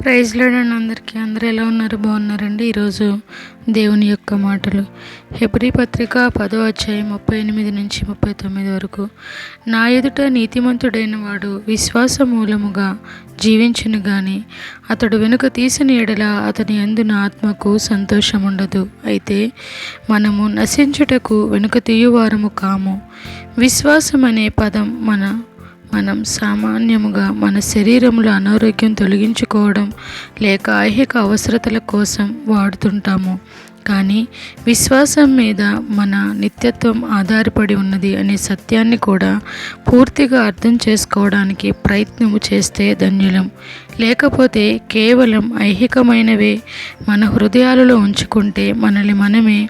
Praise lord అండి అందరికీ. అందరూ ఎలా ఉన్నారు? బాగున్నారండి. ఈరోజు దేవుని యొక్క మాటలు హెబ్రీ పత్రిక 10వ అధ్యాయం 38 నుంచి 39 వరకు. నా ఎదుట నీతిమంతుడైన వాడు విశ్వాస మూలముగా జీవించును గాని అతడు వెనుక తీసిన ఎడల అతని యందు నా ఆత్మకు సంతోషముండదు. అయితే మనము నశించుటకు వెనుక తీయువారము కాము. విశ్వాసం అనే పదం మనం సామాన్యముగా మన శరీరంలో అనారోగ్యం తొలగించుకోవడం లేక ఐహిక అవసరతల కోసం వాడుతుంటాము. కానీ విశ్వాసం మీద మన నిత్యత్వం ఆధారపడి ఉన్నది అనే సత్యాన్ని కూడా పూర్తిగా అర్థం చేసుకోవడానికి ప్రయత్నము చేస్తే ధన్యులం. లేకపోతే కేవలం ఐహికమైనవే మన హృదయాలలో ఉంచుకుంటే మనల్ని మనమే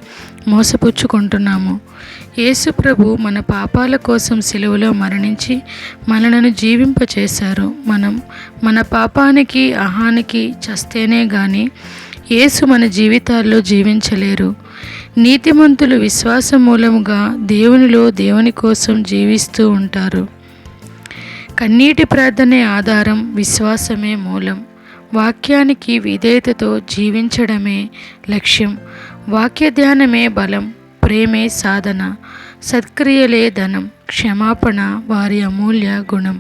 మోసపుచ్చుకుంటున్నాము. యేసు ప్రభు మన పాపాల కోసం సిలువలో మరణించి మనలను జీవింపచేశారు. మనం మన పాపానికి అహానికి చస్తేనే గాని యేసు మన జీవితాల్లో జీవించలేరు. నీతిమంతులు విశ్వాసం మూలముగా దేవుని కోసం జీవిస్తూ ఉంటారు. కన్నీటి ప్రార్థనే ఆధారం, విశ్వాసమే మూలం. వాక్యానికి విధేయతతో జీవించడమే లక్ష్యం. వాక్య ధ్యానమే బలం, ప్రేమే సాధన, సత్క్రియలే ధనం, క్షమాపణ వారి అమూల్య గుణం.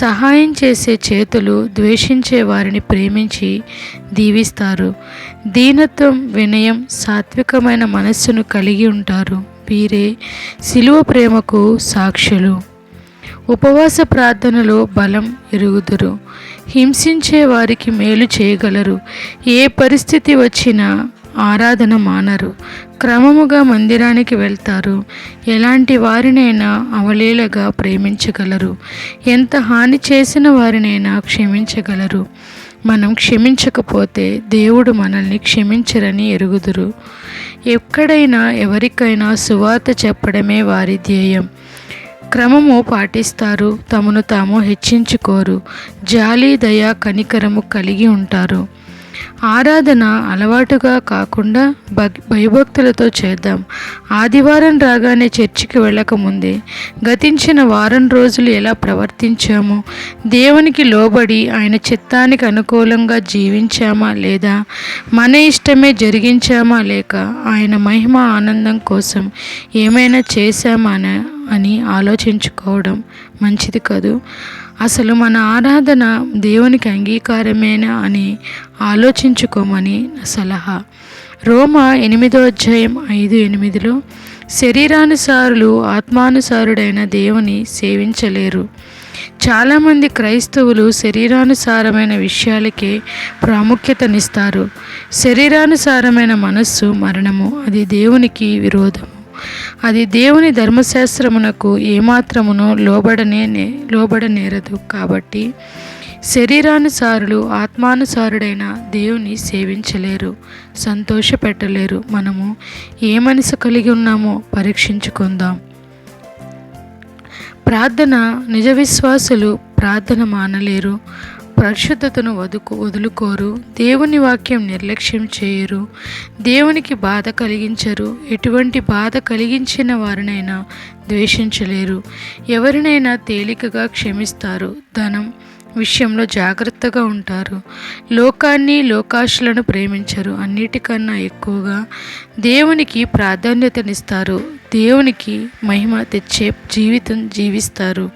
సహాయం చేసే చేతులు ద్వేషించే వారిని ప్రేమించి దీవిస్తారు. దీనత్వం, వినయం, సాత్వికమైన మనస్సును కలిగి ఉంటారు. వీరే సిలువ ప్రేమకు సాక్షులు. ఉపవాస ప్రార్థనలో బలం ఎరుగుదురు. హింసించే వారికి మేలు చేయగలరు. ఏ పరిస్థితి వచ్చినా ఆరాధన మానరు. క్రమముగా మందిరానికి వెళ్తారు. ఎలాంటి వారినైనా అవలీలగా ప్రేమించగలరు. ఎంత హాని చేసిన వారినైనా క్షమించగలరు. మనం క్షమించకపోతే దేవుడు మనల్ని క్షమించరని ఎరుగుదురు. ఎక్కడైనా ఎవరికైనా సువార్త చెప్పడమే వారి ధ్యేయం. క్రమము పాటిస్తారు. తమను తాము హెచ్చించుకోరు. జాలి, దయ, కనికరము కలిగి ఉంటారు. ఆరాధన అలవాటుగా కాకుండా భయభక్తులతో చేద్దాం. ఆదివారం రాగానే చర్చికి వెళ్ళకముందే గతించిన వారం రోజులు ఎలా ప్రవర్తించాము, దేవునికి లోబడి ఆయన చిత్తానికి అనుకూలంగా జీవించామా లేదా, మన ఇష్టమే జరిగించామా లేక ఆయన మహిమ ఆనందం కోసం ఏమైనా చేశామా అని ఆలోచించుకోవడం మంచిది కదూ. అసలు మన ఆరాధన దేవునికి అంగీకారమేనా అని ఆలోచించుకోమని సలహా. రోమా 8వ అధ్యాయం 5-8లో శరీరానుసారులు ఆత్మానుసారుడైన దేవుని సేవించలేరు. చాలామంది క్రైస్తవులు శరీరానుసారమైన విషయాలకే ప్రాముఖ్యతనిస్తారు. శరీరానుసారమైన మనస్సు మరణము. అది దేవునికి విరోధము. అది దేవుని ధర్మశాస్త్రమునకు ఏమాత్రమునో లోబడనేరదు. కాబట్టి శరీరానుసారులు ఆత్మానుసారుడైన దేవుని సేవించలేరు, సంతోషపెట్టలేరు. మనము ఏ మనసు కలిగి ఉన్నామో పరీక్షించుకుందాం. ప్రార్థన. నిజ విశ్వాసులు ప్రార్థన మానలేరు. పరిశుద్ధతను వదులుకోరు. దేవుని వాక్యం నిర్లక్ష్యం చేయరు. దేవునికి బాధ కలిగించరు. ఎటువంటి బాధ కలిగించిన వారినైనా ద్వేషించలేరు. ఎవరినైనా తేలికగా క్షమిస్తారు. ధనం విషయంలో జాగ్రత్తగా ఉంటారు. లోకాన్ని, లోకాశలను ప్రేమించరు. అన్నిటికన్నా ఎక్కువగా దేవునికి ప్రాధాన్యతనిస్తారు. దేవునికి మహిమ తెచ్చే జీవితం జీవిస్తారు.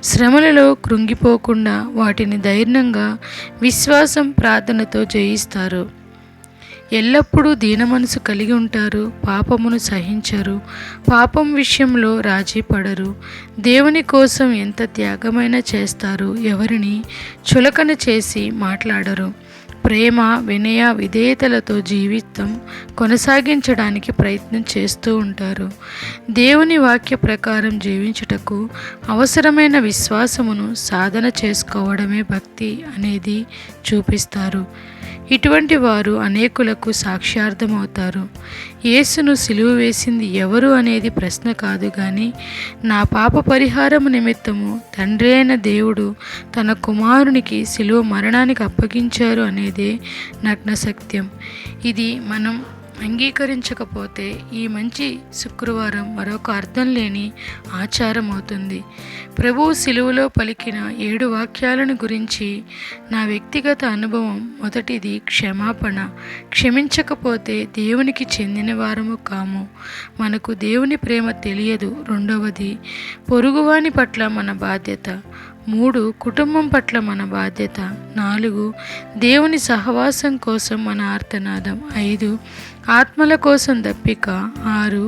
శ్రమలలో కృంగిపోకుండా వాటిని ధైర్యంగా విశ్వాసం, ప్రార్థనతో జయిస్తారు. ఎల్లప్పుడూ దీన మనసు కలిగి ఉంటారు. పాపమును సహించరు. పాపం విషయంలో రాజీ పడరు. దేవుని కోసం ఎంత త్యాగమైనా చేస్తారు. ఎవరిని చులకన చేసి మాట్లాడరు. ప్రేమ, వినయ, విధేయతలతో జీవితం కొనసాగించడానికి ప్రయత్నం చేస్తూ ఉంటారు. దేవుని వాక్య ప్రకారం జీవించుటకు అవసరమైన విశ్వాసమును సాధన చేసుకోవడమే భక్తి అనేది చూపిస్తారు. ఇటువంటి వారు అనేకులకు సాక్ష్యార్థమవుతారు. యేసును సిలువ వేసింది ఎవరు అనేది ప్రశ్న కాదు కానీ నా పాప పరిహారము నిమిత్తము తండ్రి అయిన దేవుడు తన కుమారునికి సిలువ మరణానికి అప్పగించారు అనేదే నగ్న సత్యం. ఇది మనం అంగీకరించకపోతే ఈ మంచి శుక్రవారం మరొక అర్థం లేని ఆచారం అవుతుంది. ప్రభువు శిలువలో పలికిన 7 వాక్యాలను గురించి నా వ్యక్తిగత అనుభవం: మొదటిది క్షమాపణ. క్షమించకపోతే దేవునికి చెందిన వారము కాము, మనకు దేవుని ప్రేమ తెలియదు. రెండవది పొరుగువాని పట్ల మన బాధ్యత. 3 కుటుంబం పట్ల మన బాధ్యత. 4 దేవుని సహవాసం కోసం మన ఆర్తనాదం. 5 ఆత్మల కోసం దప్పిక. 6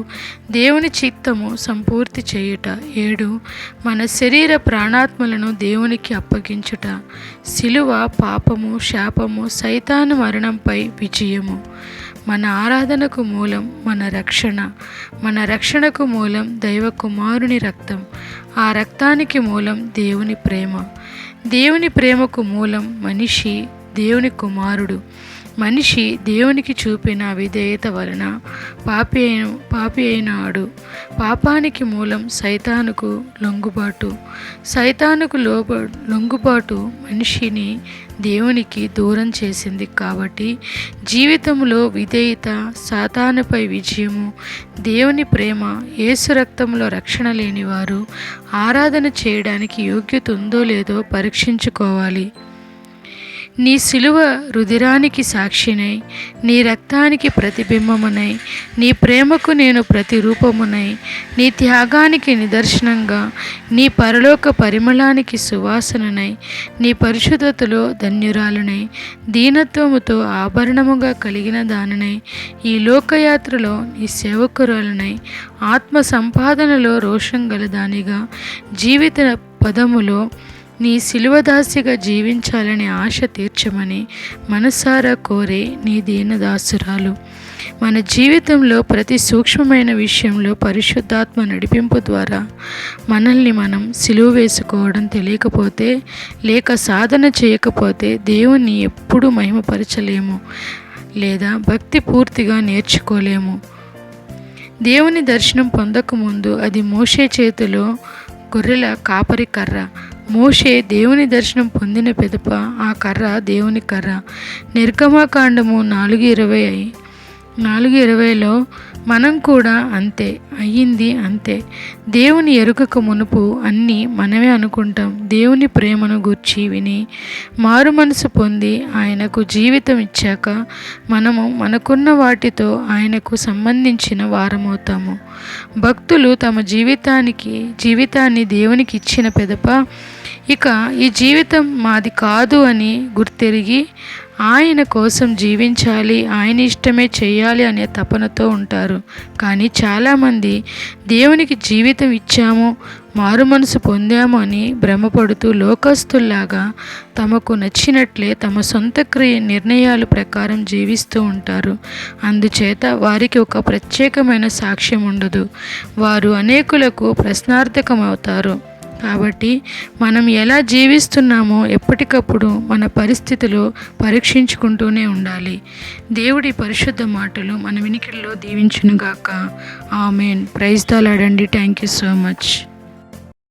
దేవుని చిత్తము సంపూర్తి చేయుట. 7 మన శరీర ప్రాణాత్మలను దేవునికి అప్పగించుట. శిలువ పాపము, శాపము, సైతాను మరణంపై విజయము. మన ఆరాధనకు మూలం మన రక్షణ. మన రక్షణకు మూలం దైవ కుమారుని రక్తం. ఆ రక్తానికి మూలం దేవుని ప్రేమ. దేవుని ప్రేమకు మూలం మనిషి, దేవుని కుమారుడు. మనిషి దేవునికి చూపిన విధేయత వలన పాపి అయినాడు. పాపానికి మూలం సైతానుకు లొంగుబాటు. సైతానుకు లొంగుబాటు మనిషిని దేవునికి దూరం చేసింది. కాబట్టి జీవితంలో విధేయత, సాతానుపై విజయము, దేవుని ప్రేమ, యేసు రక్తంలో రక్షణ లేని వారు ఆరాధన చేయడానికి యోగ్యత ఉందో లేదో పరీక్షించుకోవాలి. నీ శిలువ రుధిరానికి సాక్షినై, నీ రక్తానికి ప్రతిబింబమునై, నీ ప్రేమకు నేను ప్రతిరూపమునై, నీ త్యాగానికి నిదర్శనంగా, నీ పరలోక పరిమళానికి సువాసననై, నీ పరిశుద్ధతలో ధన్యురాలనై, దీనత్వముతో ఆభరణముగా కలిగిన దానినై, ఈ లోకయాత్రలో నీ సేవకురాలనై, ఆత్మ సంపాదనలో రోషం గలదానిగా, జీవిత పదములో నీ శిలువదాసిగా జీవించాలని ఆశ తీర్చమని మనసారా కోరే నీ దీనదాసురాలు. మన జీవితంలో ప్రతి సూక్ష్మమైన విషయంలో పరిశుద్ధాత్మ నడిపింపు ద్వారా మనల్ని మనం సిలువ వేసుకోవడం తెలియకపోతే, లేక సాధన చేయకపోతే దేవుణ్ణి ఎప్పుడూ మహిమపరచలేము, లేదా భక్తి పూర్తిగా నేర్చుకోలేము. దేవుని దర్శనం పొందకముందు అది మోషే చేతిలో గొర్రెల కాపరి కర్ర. మోషే దేవుని దర్శనం పొందిన పిదప ఆ కర్ర దేవుని కర్ర. నిర్గమకాండము 4:20లో మనం కూడా అంతే అయ్యింది. అంతే. దేవుని ఎరుకకు మునుపు అన్నీ మనమే అనుకుంటాం. దేవుని ప్రేమను గూర్చి విని మారు మనసు పొంది ఆయనకు జీవితం ఇచ్చాక మనము మనకున్న వాటితో ఆయనకు సంబంధించిన వారమవుతాము. భక్తులు తమ జీవితాన్ని దేవునికి ఇచ్చిన పిదప ఇక ఈ జీవితం మాది కాదు అని గుర్తెరిగి ఆయన కోసం జీవించాలి, ఆయన ఇష్టమే చేయాలి అనే తపనతో ఉంటారు. కానీ చాలామంది దేవునికి జీవితం ఇచ్చాము, మారు మనసు పొందాము అని భ్రమపడుతూ లోకస్తుల్లాగా తమకు నచ్చినట్లే తమ సొంత నిర్ణయాల ప్రకారం జీవిస్తూ ఉంటారు. అందుచేత వారికి ఒక ప్రత్యేకమైన సాక్ష్యం ఉండదు. వారు అనేకులకు ప్రశ్నార్థకమవుతారు. కాబట్టి మనం ఎలా జీవిస్తున్నామో ఎప్పటికప్పుడు మన పరిస్థితిలో పరీక్షించుకుంటూనే ఉండాలి. దేవుడి పరిశుద్ధ మాటలు మన వినికిడిలో దీవించునుగాక. ఆమేన్. ప్రైజ్ ద లార్డ్ అండి. Thank you so much.